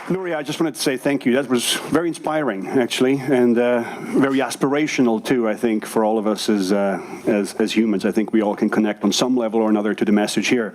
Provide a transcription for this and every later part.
Nuria, I just wanted to say thank you. That was very inspiring, actually, and very aspirational too. I think for all of us as humans, I think we all can connect on some level or another to the message here.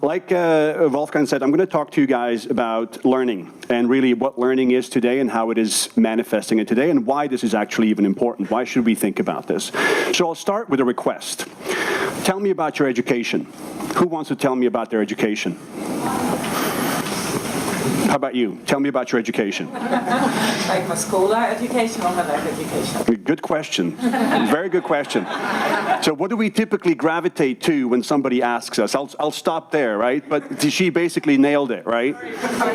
Like Wolfgang said, I'm going to talk to you guys about learning and really what learning is today and how it is manifesting it today and why this is actually even important. Why should we think about this? So I'll start with a request. Tell me about your education. Who wants to tell me about their education? How about you? Tell me about your education. Like my school education or my life education? Good question. Very good question. So what do we typically gravitate to when somebody asks us? I'll stop there, right? But she basically nailed it, right?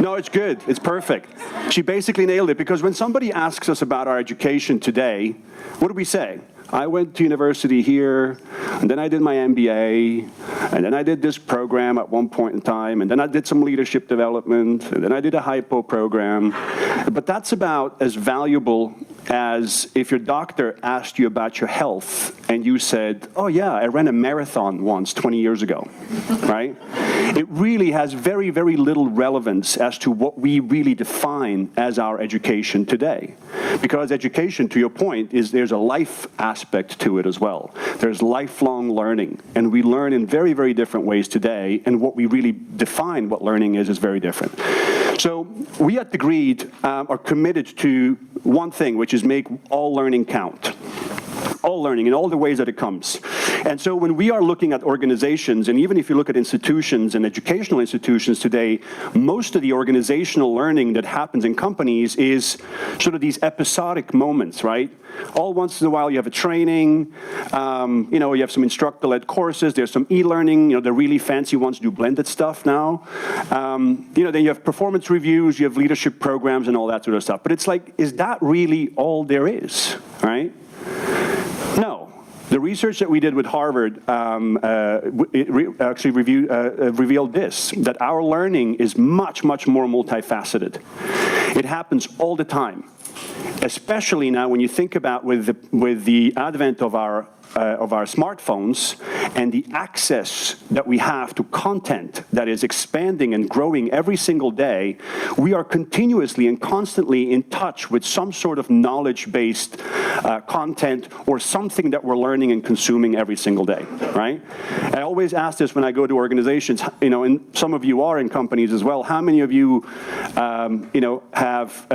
No, it's good. It's perfect. She basically nailed it because when somebody asks us about our education today, what do we say? I went to university here, and then I did my MBA, and then I did this program at one point in time, and then I did some leadership development, and then I did a hypo program. But that's about as valuable as if your doctor asked you about your health, and you said, oh yeah, I ran a marathon once 20 years ago, right? It really has very, very little relevance as to what we really define as our education today. Because education, to your point, is there's a life aspect to it as well. There's lifelong learning, and we learn in very, very different ways today, and what we really define what learning is very different. So we at The Greed are committed to one thing, which is make all learning count. All learning in all the ways that it comes. And so when we are looking at organizations, and even if you look at institutions and educational institutions today, most of the organizational learning that happens in companies is sort of these episodic moments, right? All once in a while you have a training, you have some instructor-led courses, there's some e-learning, the really fancy ones do blended stuff now. Then you have performance reviews, you have leadership programs and all that sort of stuff. But it's like, is that really all there is, right? No. The research that we did with Harvard actually revealed this, that our learning is much, much more multifaceted. It happens all the time, especially now when you think about with the advent of our smartphones and the access that we have to content that is expanding and growing every single day, we are continuously and constantly in touch with some sort of knowledge-based content or something that we're learning and consuming every single day, right? I always ask this when I go to organizations, and some of you are in companies as well, how many of you, have,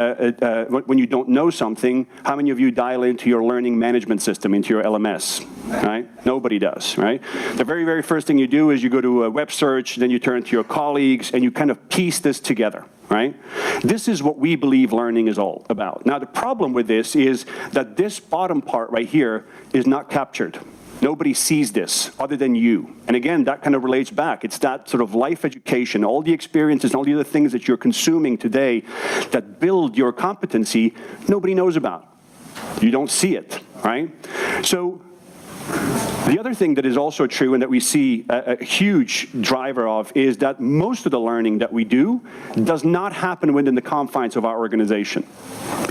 when you don't know something, how many of you dial into your learning management system, into your LMS? Right? Nobody does, right? The very, very first thing you do is you go to a web search, then you turn to your colleagues, and you kind of piece this together, right? This is what we believe learning is all about. Now, the problem with this is that this bottom part right here is not captured. Nobody sees this other than you. And again, that kind of relates back. It's that sort of life education, all the experiences, all the other things that you're consuming today that build your competency, nobody knows about. You don't see it, right? So the other thing that is also true and that we see a huge driver of is that most of the learning that we do does not happen within the confines of our organization.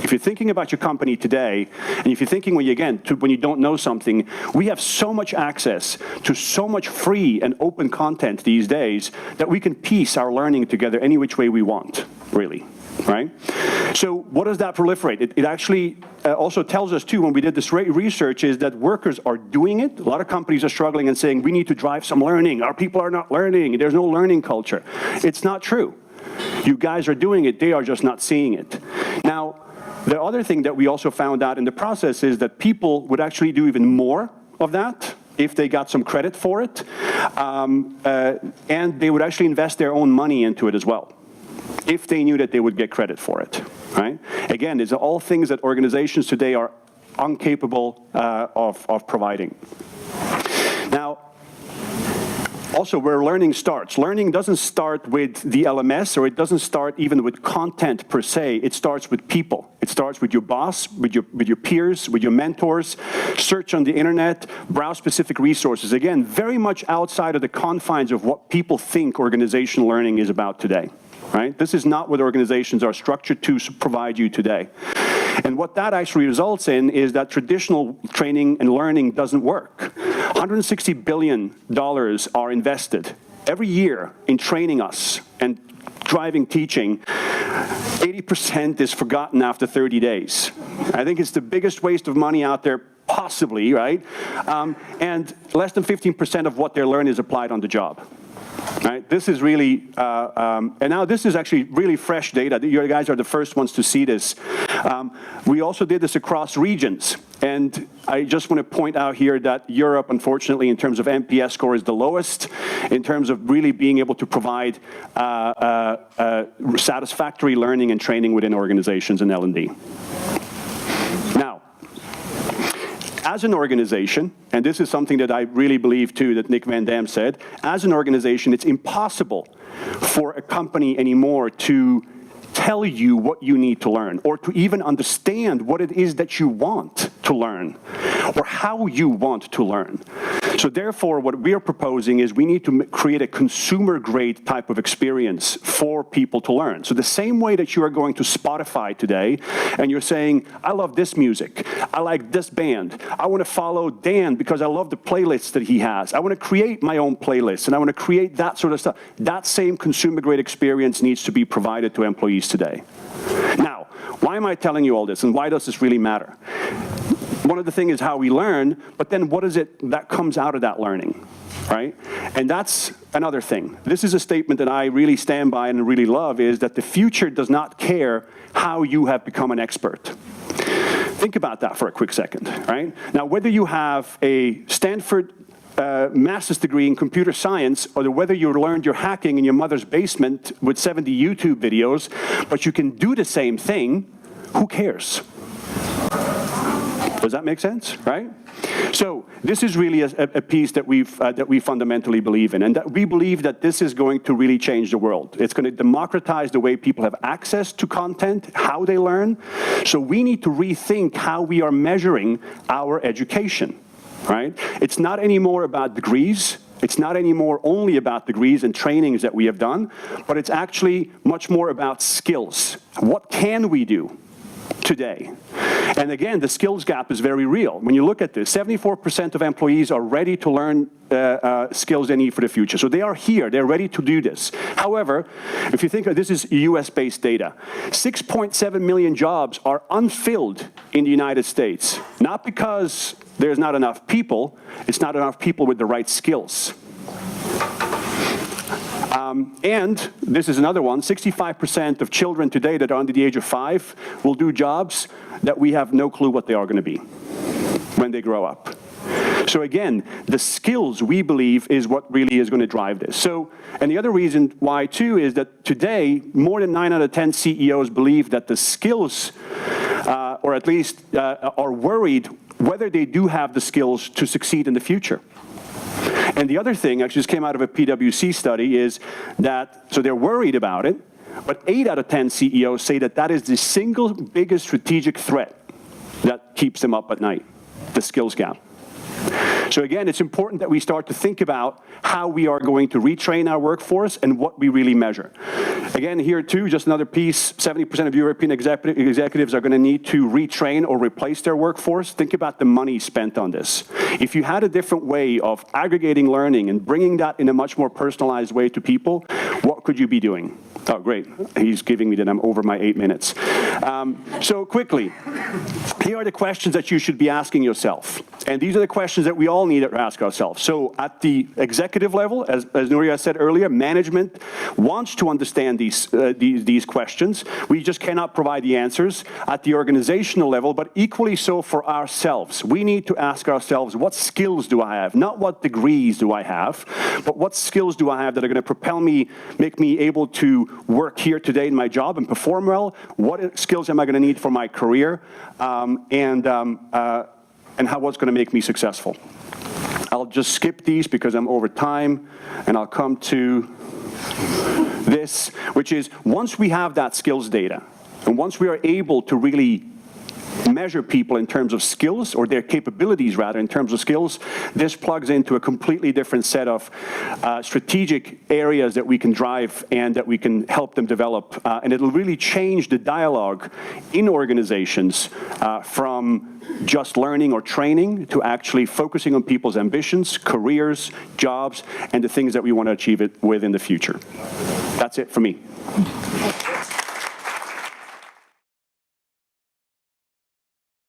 If you're thinking about your company today, and if you're thinking when you don't know something, we have so much access to so much free and open content these days that we can piece our learning together any which way we want, really. Right? So what does that proliferate? It actually also tells us, too, when we did this research, is that workers are doing it. A lot of companies are struggling and saying, we need to drive some learning. Our people are not learning. There's no learning culture. It's not true. You guys are doing it. They are just not seeing it. Now, the other thing that we also found out in the process is that people would actually do even more of that if they got some credit for it. And they would actually invest their own money into it as well, if they knew that they would get credit for it, right? Again, these are all things that organizations today are incapable of providing. Now, also where learning starts. Learning doesn't start with the LMS, or it doesn't start even with content per se. It starts with people. It starts with your boss, with your peers, with your mentors. Search on the internet, browse specific resources. Again, very much outside of the confines of what people think organizational learning is about today. Right? This is not what organizations are structured to provide you today. And what that actually results in is that traditional training and learning doesn't work. $160 billion are invested every year in training us and driving teaching. 80% is forgotten after 30 days. I think it's the biggest waste of money out there, possibly, right? And less than 15% of what they learn is applied on the job. Right? This is really, and now this is actually really fresh data. You guys are the first ones to see this. We also did this across regions. And I just want to point out here that Europe, unfortunately, in terms of NPS score, is the lowest in terms of really being able to provide satisfactory learning and training within organizations in L&D. Now, as an organization, and this is something that I really believe too, that Nick Van Dam said, as an organization, it's impossible for a company anymore to tell you what you need to learn, or to even understand what it is that you want to learn, or how you want to learn. So therefore, what we are proposing is we need to create a consumer-grade type of experience for people to learn. So the same way that you are going to Spotify today, and you're saying, I love this music, I like this band, I want to follow Dan because I love the playlists that he has, I want to create my own playlist, and I want to create that sort of stuff. That same consumer-grade experience needs to be provided to employees today. Now, why am I telling you all this, and why does this really matter? One of the things is how we learn, but then what is it that comes out of that learning, right? And that's another thing. This is a statement that I really stand by and really love, is that the future does not care how you have become an expert. Think about that for a quick second, right? Now, whether you have a Stanford master's degree in computer science, or whether you learned your hacking in your mother's basement with 70 YouTube videos, but you can do the same thing, who cares? Does that make sense, right? So this is really a piece that we fundamentally believe in, and that we believe that this is going to really change the world. It's going to democratize the way people have access to content, how they learn. So we need to rethink how we are measuring our education, right? It's not anymore about degrees. It's not anymore only about degrees and trainings that we have done, but it's actually much more about skills. What can we do today? And again, the skills gap is very real. When you look at this, 74% of employees are ready to learn skills they need for the future. So they are here, they're ready to do this. However, if you think of this is US-based data, 6.7 million jobs are unfilled in the United States. Not because there's not enough people, it's not enough people with the right skills. And this is another one, 65% of children today that are under the age of 5 will do jobs that we have no clue what they are going to be when they grow up. So again, the skills, we believe, is what really is going to drive this. So, and the other reason why, too, is that today, more than 9 out of 10 CEOs believe that the skills, or at least are worried whether they do have the skills to succeed in the future. And the other thing, actually, just came out of a PwC study, is that, so they're worried about it, but 8 out of 10 CEOs say that that is the single biggest strategic threat that keeps them up at night, the skills gap. So again, it's important that we start to think about how we are going to retrain our workforce and what we really measure. Again, here too, just another piece, 70% of European executives are going to need to retrain or replace their workforce. Think about the money spent on this. If you had a different way of aggregating learning and bringing that in a much more personalized way to people, what could you be doing? Oh, great. He's giving me that I'm over my 8 minutes. So quickly, here are the questions that you should be asking yourself. And these are the questions that we all need to ask ourselves. So at the executive level, as Nuria said earlier, management wants to understand these questions. We just cannot provide the answers at the organizational level, but equally so for ourselves. We need to ask ourselves, what skills do I have? Not what degrees do I have, but what skills do I have that are going to propel me, make me able to work here today in my job and perform well? What skills am I going to need for my career? And what's going to make me successful? I'll just skip these because I'm over time, and I'll come to this, which is once we have that skills data, and once we are able to really measure people in terms of skills, or their capabilities rather in terms of skills, this plugs into a completely different set of strategic areas that we can drive and that we can help them develop. And it'll really change the dialogue in organizations from just learning or training to actually focusing on people's ambitions, careers, jobs, and the things that we want to achieve it with in the future. That's it for me.